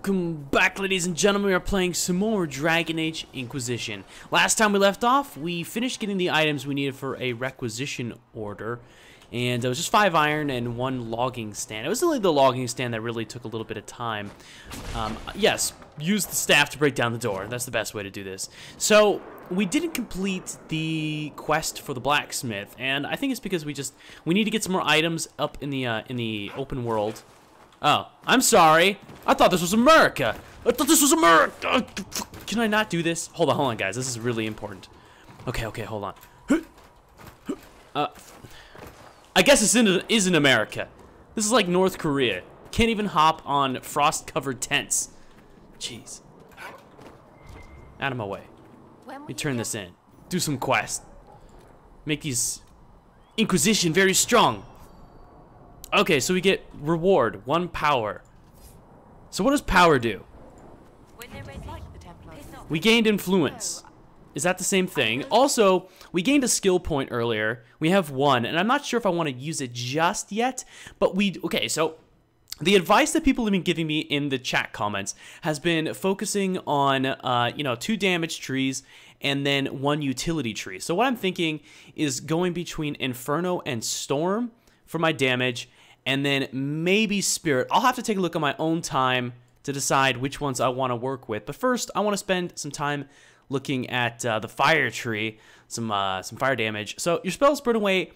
Welcome back, ladies and gentlemen. We are playing some more Dragon Age Inquisition. Last time we left off, we finished getting the items we needed for a requisition order. And it was just 5 iron and 1 logging stand. It was only the logging stand that really took a little bit of time. Yes, use the staff to break down the door. That's the best way to do this. So, we didn't complete the quest for the blacksmith. And I think it's because we need to get some more items up in the open world. Oh, I'm sorry. I thought this was America. Can I not do this? Hold on, guys. This is really important. Okay, hold on. I guess this is in America. This is like North Korea. Can't even hop on frost-covered tents. Jeez. Out of my way. Let me turn this in. Do some quest. Make these Inquisition very strong. Okay, so we get reward, 1 power. So what does power do? We gained influence. Is that the same thing? Also, we gained a skill point earlier. We have 1, and I'm not sure if I want to use it just yet, but okay, so the advice that people have been giving me in the chat comments has been focusing on, 2 damage trees and then 1 utility tree. So what I'm thinking is going between Inferno and Storm for my damage, and then maybe Spirit. I'll have to take a look at my own time to decide which ones I want to work with. But first, I want to spend some time looking at the fire tree, some fire damage. So your spells burn away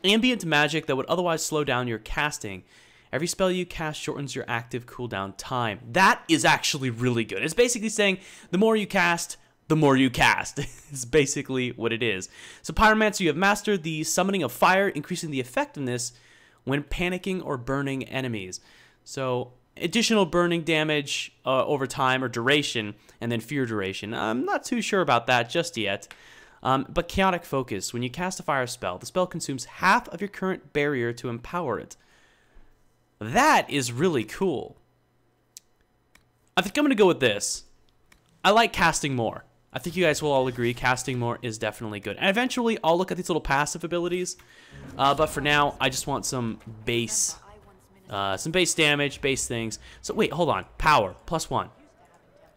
ambient magic that would otherwise slow down your casting. Every spell you cast shortens your active cooldown time. That is actually really good. It's basically saying the more you cast, the more you cast. It's basically what it is. So Pyromancer, you have mastered the summoning of fire, increasing the effectiveness when panicking or burning enemies. So additional burning damage over time or duration, and then fear duration. I'm not too sure about that just yet. But chaotic focus. When you cast a fire spell, the spell consumes half of your current barrier to empower it. That is really cool. I think I'm going to go with this. I like casting more. I think you guys will all agree casting more is definitely good. And eventually, I'll look at these little passive abilities. But for now, I just want some base damage, base things. So wait, hold on. Power, +1.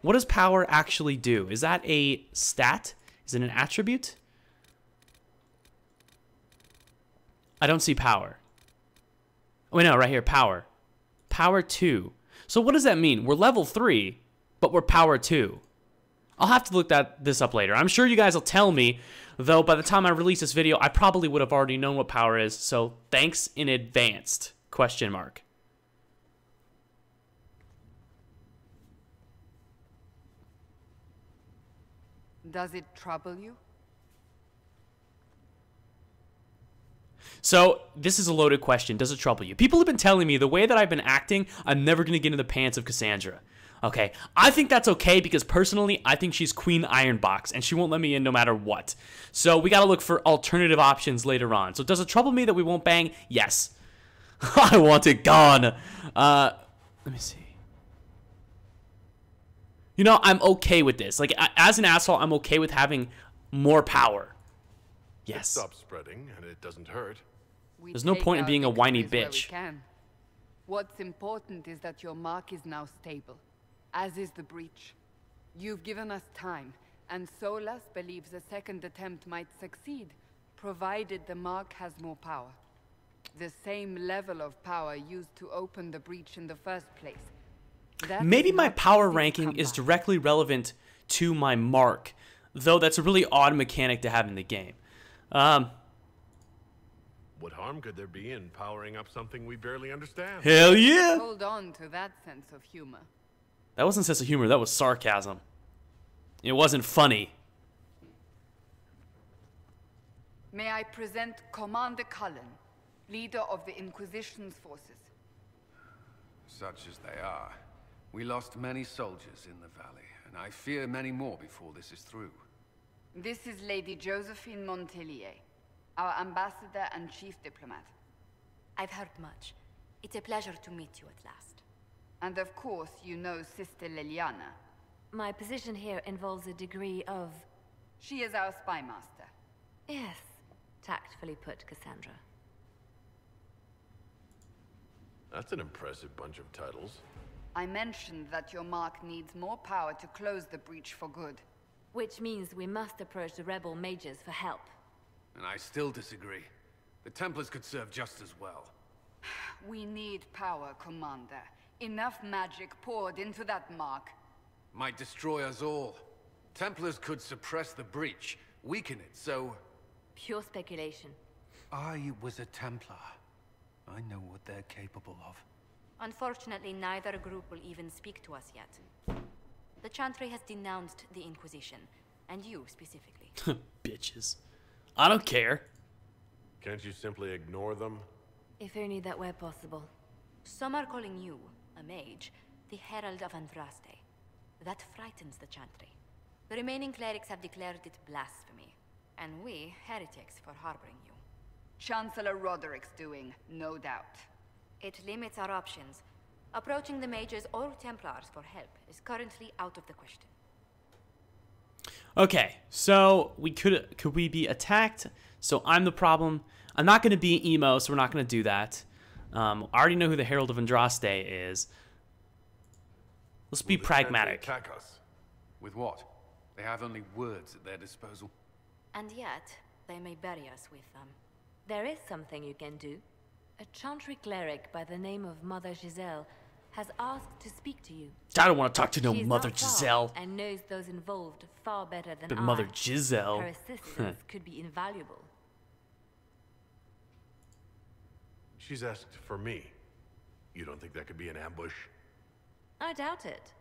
What does power actually do? Is that a stat? Is it an attribute? I don't see power. Oh, no, right here, power. Power 2. So what does that mean? We're level 3, but we're power 2. I'll have to look this up later. I'm sure you guys will tell me, though by the time I release this video, I probably would have already known what power is, so thanks in advance, ? Does it trouble you? So, this is a loaded question. Does it trouble you? People have been telling me the way that I've been acting, I'm never going to get in the pants of Cassandra. Okay, I think that's okay because personally, I think she's Queen Ironbox and she won't let me in no matter what. So we gotta look for alternative options later on. So does it trouble me that we won't bang? Yes. I want it gone. Let me see. You know, I'm okay with this. Like, as an asshole, I'm okay with having more power. Yes. It stops spreading and it doesn't hurt. There's no point in being a whiny bitch. What's important is that your mark is now stable. As is the breach. You've given us time, and Solas believes a second attempt might succeed, provided the mark has more power. The same level of power used to open the breach in the first place. Maybe my power ranking is directly relevant to my mark, though that's a really odd mechanic to have in the game. What harm could there be in powering up something we barely understand? Hell yeah! Hold on to that sense of humor. That wasn't sense of humor, that was sarcasm. It wasn't funny. May I present Commander Cullen, leader of the Inquisition's forces. Such as they are, we lost many soldiers in the valley, and I fear many more before this is through. This is Lady Josephine Montelier, our ambassador and chief diplomat. I've heard much. It's a pleasure to meet you at last. And of course, you know Sister Liliana. My position here involves a degree of... She is our spy master. Yes, tactfully put, Cassandra. That's an impressive bunch of titles. I mentioned that your mark needs more power to close the breach for good. Which means we must approach the rebel mages for help. And I still disagree. The Templars could serve just as well. We need power, Commander. Enough magic poured into that mark. Might destroy us all. Templars could suppress the breach, weaken it, so... Pure speculation. I was a Templar. I know what they're capable of. Unfortunately, neither group will even speak to us yet. The Chantry has denounced the Inquisition, and you specifically. Bitches. I don't care. Can't you simply ignore them? If only that were possible. Some are calling you, a mage, the Herald of Andraste. That frightens the Chantry. The remaining clerics have declared it blasphemy, and we, heretics, for harboring you. Chancellor Roderick's doing, no doubt. It limits our options. Approaching the mages or Templars for help is currently out of the question. Okay, so could we be attacked? So I'm the problem. I'm not going to be emo, so we're not going to do that. I already know who the Herald of Andraste is. Let's be pragmatic. Attack us. With what? They have only words at their disposal. And yet, they may bury us with them. There is something you can do. A Chantry cleric by the name of Mother Giselle has asked to speak to you. I don't want to talk to no She's Mother not far Giselle. and knows those involved far better than But I. Mother Giselle. Her assistance could be invaluable. She's asked for me. You don't think that could be an ambush? I doubt it.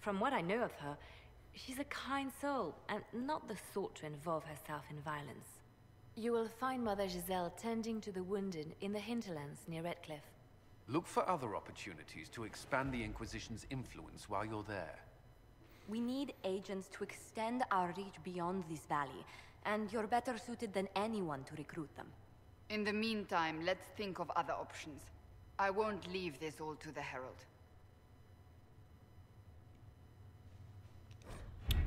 From what I know of her, she's a kind soul and not the sort to involve herself in violence. You will find Mother Giselle tending to the wounded in the Hinterlands near Redcliffe. Look for other opportunities to expand the Inquisition's influence while you're there. We need agents to extend our reach beyond this valley, and you're better suited than anyone to recruit them. In the meantime, let's think of other options. I won't leave this all to the Herald.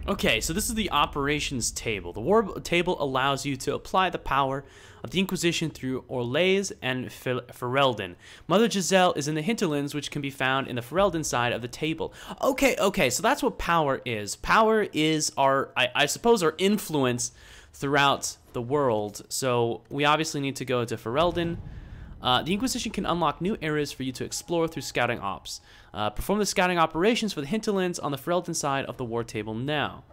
Okay, so this is the operations table. The war table allows you to apply the power of the Inquisition through Orlais and Ferelden. Mother Giselle is in the Hinterlands, which can be found in the Ferelden side of the table. Okay, so that's what power is. Power is our, I suppose, our influence throughout the world. So we obviously need to go to Ferelden. The Inquisition can unlock new areas for you to explore through scouting ops. Perform the scouting operations for the Hinterlands on the Ferelden side of the war table now.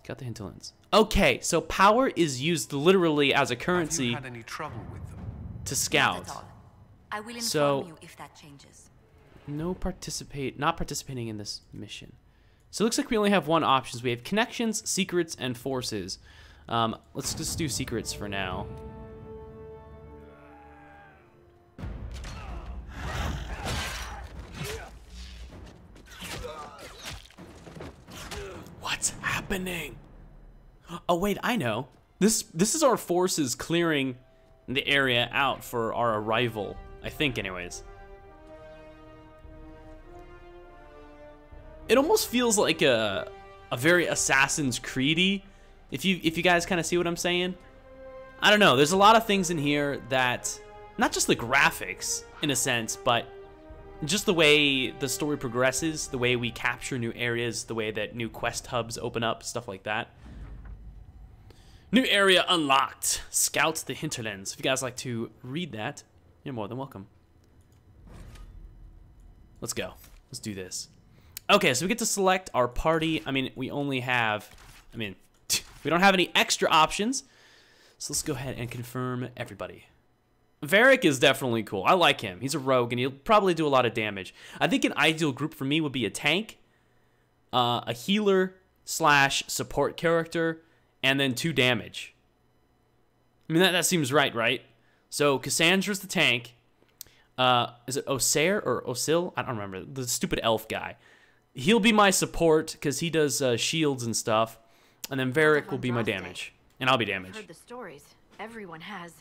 Got the Hinterlands. Okay, so power is used literally as a currency. Have you had any trouble with them? To scout. Not at all. I will inform So- you if that changes. Not participating in this mission. So it looks like we only have one option. We have connections, secrets, and forces. Let's just do secrets for now. What's happening? Oh wait, I know. This is our forces clearing the area out for our arrival. I think, anyways. It almost feels like a very Assassin's Creed-y, if you guys kind of see what I'm saying. I don't know. There's a lot of things in here that, not just the graphics in a sense, but just the way the story progresses, the way we capture new areas, the way that new quest hubs open up, stuff like that. New area unlocked. Scout the Hinterlands. If you guys like to read that, you're more than welcome. Let's go. Let's do this. Okay, so we get to select our party. I mean, we only have, we don't have any extra options. So let's go ahead and confirm everybody. Varric is definitely cool. I like him. He's a rogue, and he'll probably do a lot of damage. I think an ideal group for me would be a tank, a healer / support character, and then 2 damage. I mean, that seems right? So Cassandra's the tank. Is it Osair or Osil? I don't remember. The stupid elf guy. He'll be my support because he does shields and stuff. And then Varric will be my damage. And I'll be damage. I've heard the stories. Everyone has.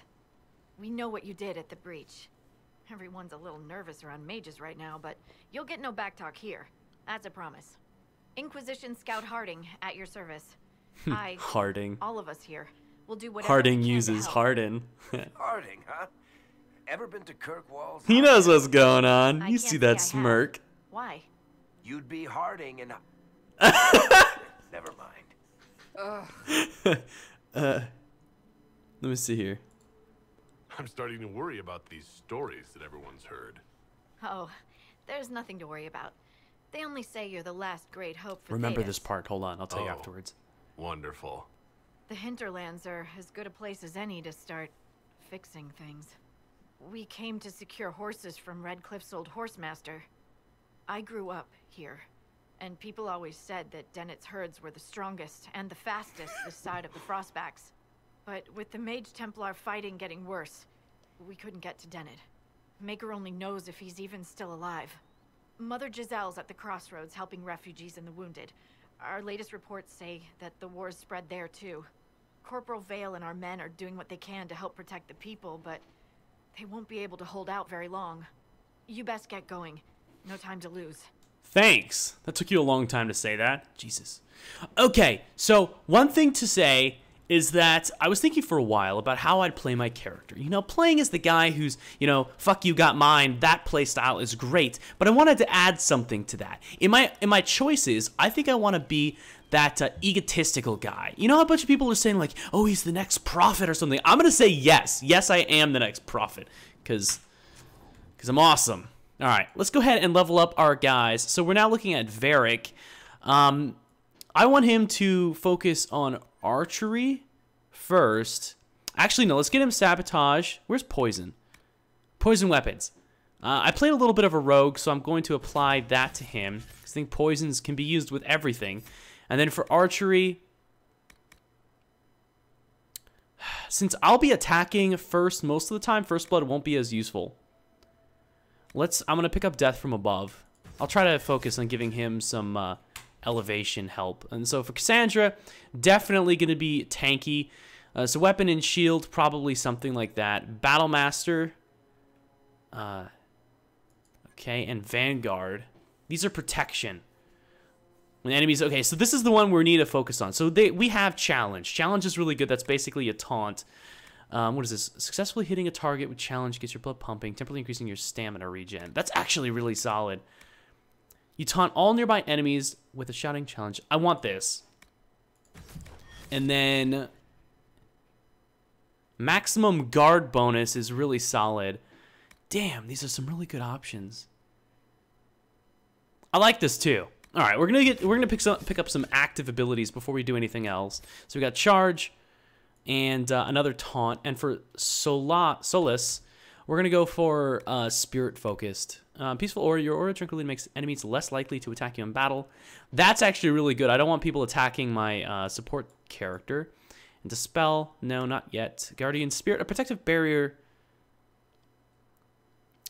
We know what you did at the breach. Everyone's a little nervous around mages right now, but you'll get no backtalk here. That's a promise. Inquisition Scout Harding, at your service. Harding. All of us here, will do whatever Harding we can to uses help. Harden. Harding, huh? ever been to Kirkwall's? He knows what's going on. I You can't see that say I have. smirk. Why? You'd be Harding and... Never mind. Let me see here. I'm starting to worry about these stories that everyone's heard. Oh, there's nothing to worry about. They only say you're the last great hope for Remember Thedas. this part. Hold on. I'll tell you Oh. afterwards. Wonderful. The Hinterlands are as good a place as any to start fixing things. We came to secure horses from Redcliffe's old horsemaster. I grew up here, and people always said that Dennett's herds were the strongest and the fastest this side of the Frostbacks. But with the Mage Templar fighting getting worse, we couldn't get to Dennett. Maker only knows if he's even still alive. Mother Giselle's at the crossroads helping refugees and the wounded. Our latest reports say that the war's spread there too. Corporal Vale and our men are doing what they can to help protect the people, but they won't be able to hold out very long. You best get going. No time to lose. Thanks. That took you a long time to say that. Jesus. Okay, so one thing to say is that I was thinking for a while about how I'd play my character. You know, playing as the guy who's, you know, fuck you got mine, that play style is great, but I wanted to add something to that. In my choices, I think I want to be that egotistical guy. You know how a bunch of people are saying like, oh, he's the next prophet or something? I'm going to say yes. Yes, I am the next prophet because I'm awesome. All right, let's go ahead and level up our guys. So we're now looking at Byronyk. I want him to focus on archery first. Actually, no, let's get him sabotage. Where's poison? Poison weapons. I played a little bit of a rogue, so I'm going to apply that to him. I think poisons can be used with everything. And then for archery, since I'll be attacking first most of the time, First Blood won't be as useful. I'm going to pick up Death from Above. I'll try to focus on giving him some elevation help. And so for Cassandra, definitely going to be tanky. So weapon and shield, probably something like that. Battlemaster. Okay, and Vanguard. These are protection. When enemies... Okay, so this is the one we need to focus on. So we have Challenge. Challenge is really good. That's basically a taunt. What is this? Successfully hitting a target with Challenge gets your blood pumping, temporarily increasing your stamina regen. That's actually really solid. You taunt all nearby enemies with a shouting challenge. I want this. And then maximum guard bonus is really solid. Damn, these are some really good options. I like this too. All right, we're gonna pick up some active abilities before we do anything else. So we got charge and another taunt, and for Solace, we're gonna go for spirit focused. Peaceful Aura, your aura tranquility makes enemies less likely to attack you in battle. That's actually really good. I don't want people attacking my support character. And Dispel, no, not yet. Guardian Spirit, a protective barrier.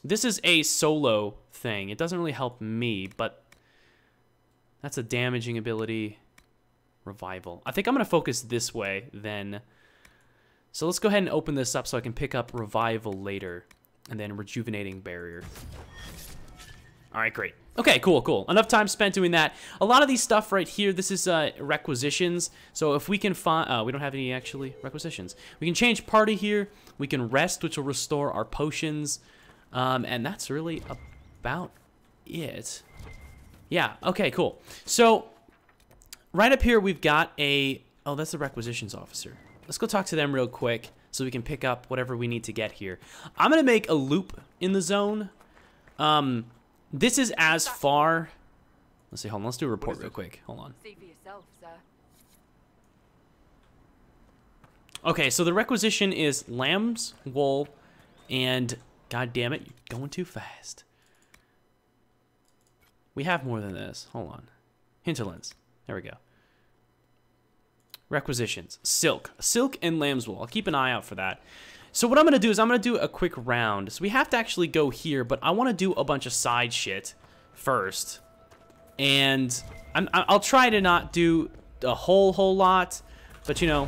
This is a solo thing. It doesn't really help me, but that's a damaging ability. Revival. I think I'm going to focus this way then. So let's go ahead and open this up so I can pick up Revival later. And then Rejuvenating Barrier. All right, great. Okay, cool. Enough time spent doing that. A lot of these stuff right here, this is requisitions. So if we can find... we don't have any, actually, requisitions. We can change party here. We can rest, which will restore our potions. And that's really about it. Yeah, okay, cool. So right up here, we've got a... Oh, that's the requisitions officer. Let's go talk to them real quick so we can pick up whatever we need to get here. I'm going to make a loop in the zone. This is as far... Let's see, hold on. Let's do a report real quick. Hold on. See for yourself, sir. Okay, so the requisition is lambs, wool, and... God damn it, you're going too fast. We have more than this. Hold on. Hinterlands. There we go. Requisitions. Silk. Silk and lamb's wool. I'll keep an eye out for that. So what I'm going to do is I'm going to do a quick round. So we have to actually go here, but I want to do a bunch of side shit first. And I'll try to not do a whole lot, but you know,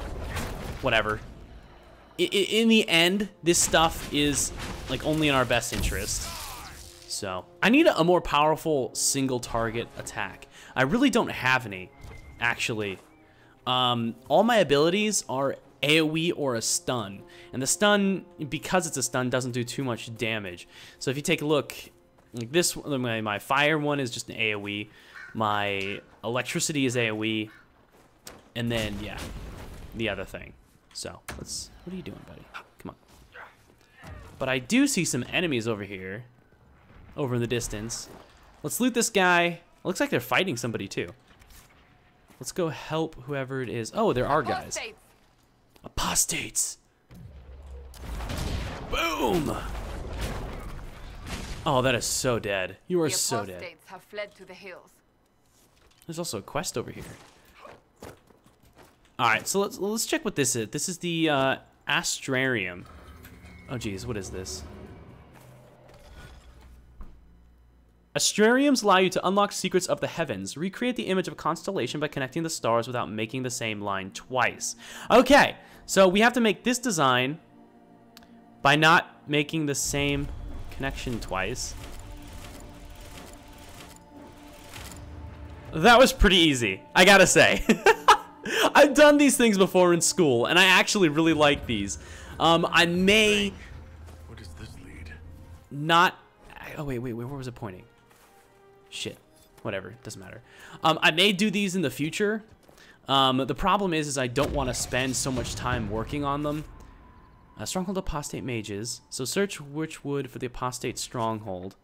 whatever. In the end, this stuff is like only in our best interest. So I need a more powerful single target attack. I really don't have any, actually. All my abilities are AoE or a stun. And the stun, because it's a stun, doesn't do too much damage. So if you take a look, like this, my fire one is just an AoE. My electricity is AoE. And then, yeah, the other thing. So, what are you doing, buddy? Come on. But I do see some enemies over here. Over in the distance. Let's loot this guy. It looks like they're fighting somebody, too. Let's go help whoever it is. Oh, there are guys. Apostates. Boom. Oh, that is so dead. You are so dead. The apostates have fled to the hills. There's also a quest over here. All right, so let's check what this is. This is the Astrarium. Oh, geez, what is this? Astrariums allow you to unlock secrets of the heavens. Recreate the image of a constellation by connecting the stars without making the same line twice. Okay, so we have to make this design by not making the same connection twice. That was pretty easy, I gotta say. I've done these things before in school, and I actually really like these. I may... Where does this lead? Not... Oh, wait, where was it pointing? Shit. Whatever, doesn't matter. I may do these in the future. The problem is I don't want to spend so much time working on them. Stronghold Apostate Mages. So search Witchwood for the Apostate Stronghold.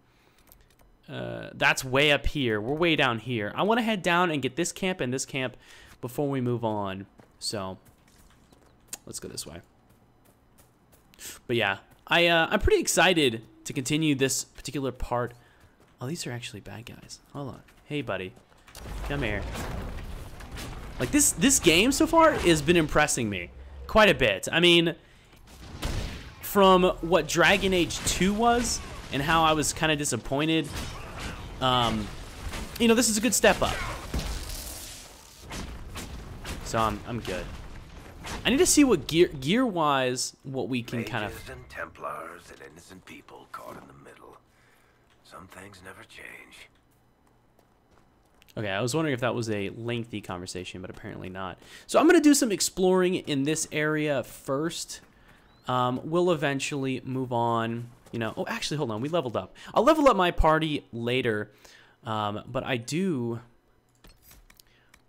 That's way up here. We're way down here. I want to head down and get this camp and this camp before we move on. So let's go this way. But yeah, I'm pretty excited to continue this particular part. Oh, these are actually bad guys. Hold on. Hey, buddy. Come here. Like, this game so far has been impressing me quite a bit. I mean, from what Dragon Age 2 was and how I was kind of disappointed, you know, this is a good step up. So I'm good. I need to see what gear-wise, what we can kind of... Mages and Templars and innocent people caught in the middle. Some things never change. Okay, I was wondering if that was a lengthy conversation, but apparently not. So I'm going to do some exploring in this area first. We'll eventually move on. You know, oh, actually, hold on. We leveled up. I'll level up my party later, but I do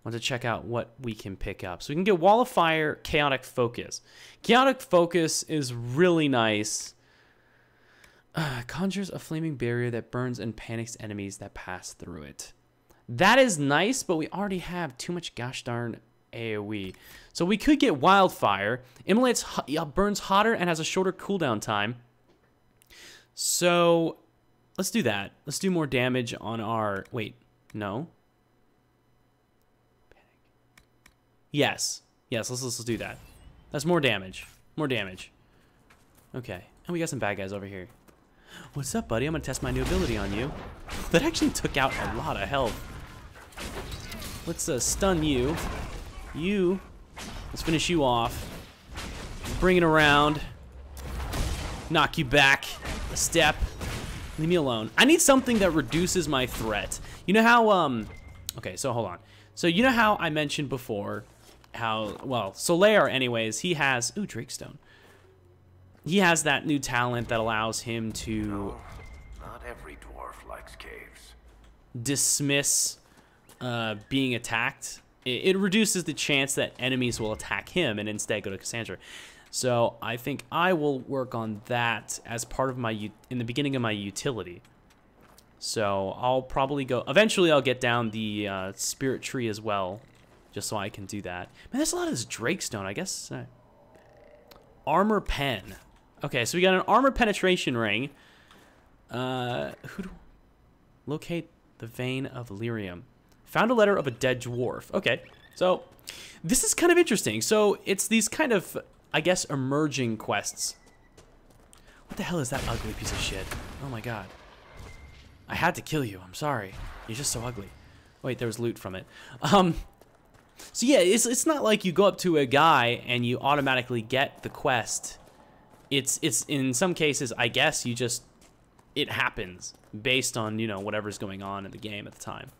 want to check out what we can pick up. So we can get Wall of Fire, Chaotic Focus. Chaotic Focus is really nice. Conjures a flaming barrier that burns and panics enemies that pass through it. That is nice, but we already have too much gosh darn AoE. So we could get Wildfire. Immolates, burns hotter and has a shorter cooldown time. So let's do that. Let's do more damage on our... Wait, no. Panic. Yes, let's do that. That's more damage. More damage. Okay, and we got some bad guys over here. What's up, buddy? I'm gonna test my new ability on you. That actually took out a lot of health. Let's stun you. Let's finish you off. Bring it around. Knock you back a step. Leave me alone. I need something that reduces my threat. You know how, okay, so hold on. So you know how I mentioned before how, well, Solaire anyways, he has, ooh, Drakestone. He has that new talent that allows him to... No, not every dwarf likes caves. Dismiss being attacked. It reduces the chance that enemies will attack him and instead go to Cassandra. So I think I will work on that as part of my, in the beginning of my utility. So I'll probably go, eventually I'll get down the spirit tree as well, just so I can do that. Man, there's a lot of this Drakestone, I guess. Armor pen. Okay, so we got an armor penetration ring. Locate the vein of lyrium. Found a letter of a dead dwarf. Okay, so this is kind of interesting. So it's these kind of, I guess, emerging quests. What the hell is that ugly piece of shit? Oh my god. I had to kill you. I'm sorry. You're just so ugly. Wait, there was loot from it. So yeah, it's not like you go up to a guy and you automatically get the quest. It's in some cases, I guess, you just, it happens based on, you know, whatever's going on in the game at the time.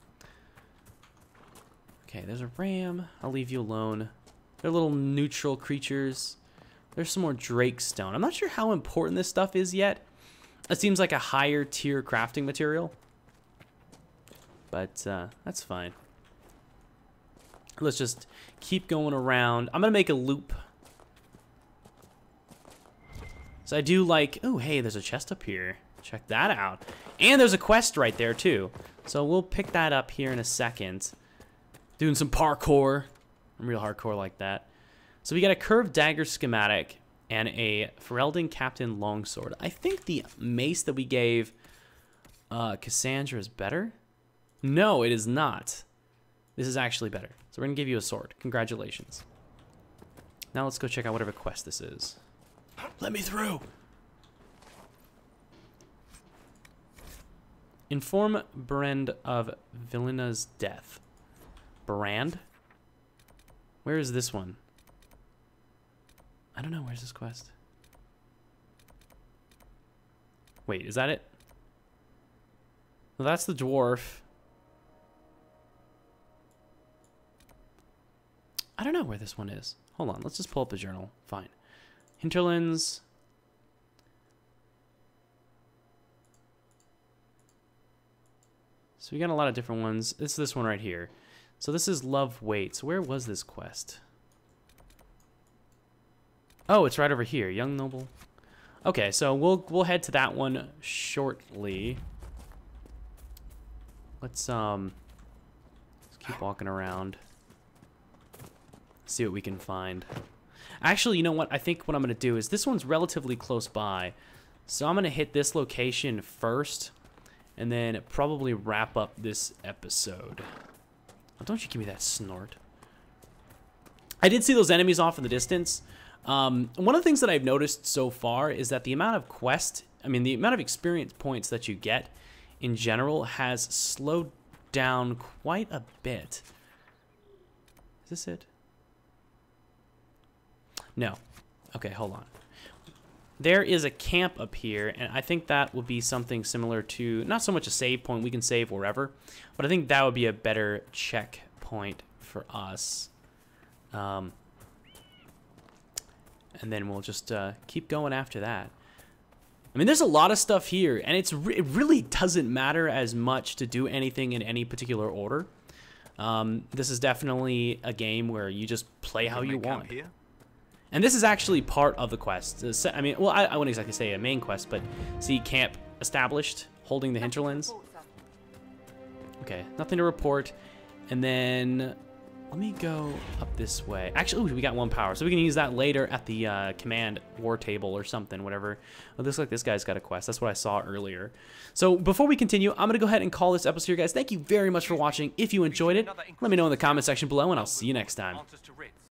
Okay, there's a ram. I'll leave you alone. They're little neutral creatures. There's some more Drake Stone. I'm not sure how important this stuff is yet. It seems like a higher tier crafting material. But that's fine. Let's just keep going around. I'm going to make a loop. So I do like... Oh, hey, there's a chest up here. Check that out. And there's a quest right there, too. So we'll pick that up here in a second. Doing some parkour. I'm real hardcore like that. So we got a curved dagger schematic and a Ferelden Captain longsword. I think the mace that we gave Cassandra is better. No, it is not. This is actually better. So we're going to give you a sword. Congratulations. Now let's go check out whatever quest this is. Let me through. Inform Brand of Vilina's death. Brand? Where is this one? I don't know. Where's this quest? Wait, is that it? Well, that's the dwarf. I don't know where this one is. Hold on. Let's just pull up the journal. Fine. Hinterlands. So we got a lot of different ones. It's this one right here. So this is Love Waits. Where was this quest? Oh, it's right over here. Young Noble. Okay, so we'll head to that one shortly. Let's keep walking around. See what we can find. Actually, you know what? I think what I'm going to do is this one's relatively close by. So I'm going to hit this location first and then probably wrap up this episode. Oh, don't you give me that snort. I did see those enemies off in the distance. One of the things that I've noticed so far is that the amount of the amount of experience points that you get in general has slowed down quite a bit. Is this it? No. Okay, hold on. There is a camp up here, and I think that would be something similar to, not so much a save point, we can save wherever, but I think that would be a better checkpoint for us. And then we'll just keep going after that. I mean, there's a lot of stuff here, and it really doesn't matter as much to do anything in any particular order. This is definitely a game where you just play how you want. Here? And this is actually part of the quest. I mean, well, I wouldn't exactly say a main quest, but see, camp established, holding the Hinterlands. Okay, nothing to report. And then let me go up this way. Actually, ooh, we got 1 power, so we can use that later at the command war table or something, whatever. It looks like this guy's got a quest. That's what I saw earlier. So before we continue, I'm going to go ahead and call this episode here, guys. Thank you very much for watching. If you enjoyed it, let me know in the comment section below, and I'll see you next time.